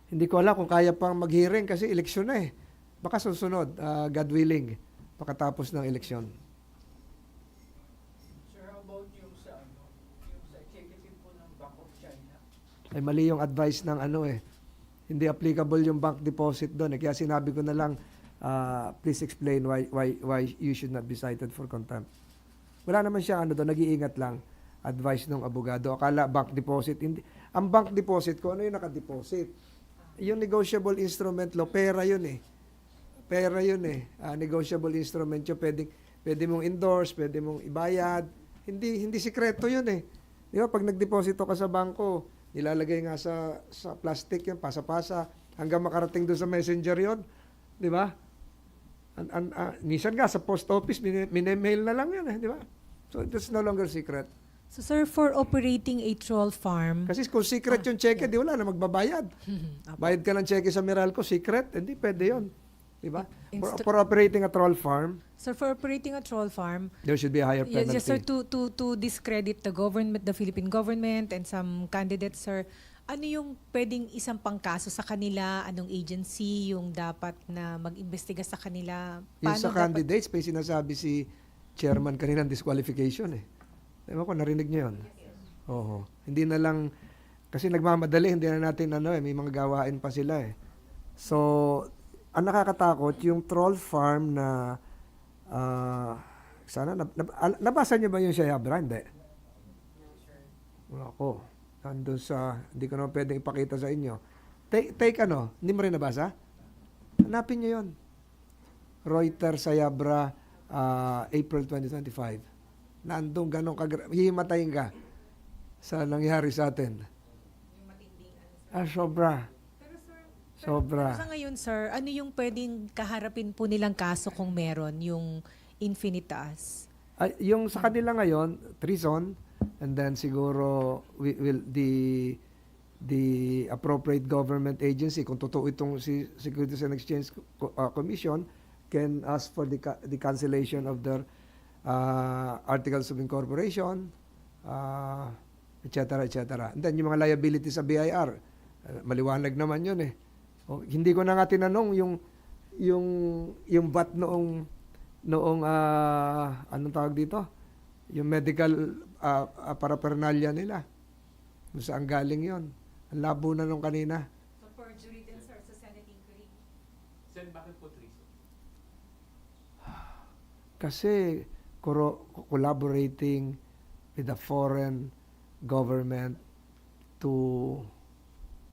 Hindi ko alam kung kaya pang mag-hearing kasi eleksyon na eh. Baka susunod, God willing, pagkatapos ng eleksyon. Sir, how about yung sa executive po ng Bank of China? Ay mali yung advice ng ano eh. Hindi applicable yung bank deposit doon eh. Kaya sinabi ko na lang, please explain why you should not be cited for contempt. Wala naman siya ano doon, nag-iingat lang. Advice ng abogado. Akala bank deposit. Hindi. Ang bank deposit ko, ano yung nakadeposit? Yung negotiable instrument law, pera yun eh. Pera yun eh. Negotiable instrument yun. Pwede mong endorse, pwede mong ibayad. Hindi sikreto yun eh. Di ba? Pag nagdeposito ka sa bangko, nilalagay nga sa plastic yun, pasa-pasa, hanggang makarating doon sa messenger yun. Di ba? Minsan nga sa post office, minemail na lang yan eh. Di ba? So, it's no longer secret. So sir, for operating a troll farm, Kasi kung secret yung cheque, di wala na magbabayad. Bayad ka ng cheque sa Meralco, secret? Hindi, pwede yun. Diba? For operating a troll farm, sir, for operating a troll farm, there should be a higher penalty. yes, sir, to discredit the government, the Philippine government, and some candidates, sir, ano yung pwedeng isang pangkaso sa kanila? Anong agency yung dapat na mag-imbestiga sa kanila? Yung sa dapat- candidates, may sinasabi si chairman kanina ng disqualification eh. Ewan ko, narinig niyo yun? Oo. Hindi na lang, kasi nagmamadali, hindi na natin may mga gawain pa sila eh. So, ang nakakatakot, yung troll farm na, sana, nabasa niyo ba yung Shayabra? Hindi. Wala ko. Nandun sa, hindi ko naman pwedeng ipakita sa inyo. Take hindi mo rin nabasa? Hanapin niyo yun. Reuters, Shayabra, April 2025. Nandun ganun hihimatayin ka sa nangyari sa atin. Sobra. Sobra. Sa ngayon, sir, ano yung pwedeng kaharapin po nilang kaso kung meron yung Infinitas? Yung sa kanila ngayon, treason, and then siguro the appropriate government agency, kung totoo itong si Securities and Exchange Commission, can ask for the cancellation of their articles of incorporation, etc. etc. And then yung mga liabilities sa BIR, maliwanag naman yun eh. Hindi ko na nga tinanong yung VAT noong anong tawag dito? Yung medical paraphernalia nila. Kung saan galing yon. Ang labo na nung kanina. So, perjury din, sir, sa Senate inquiry. Sir, bakit po treason? Kasi collaborating with a foreign government to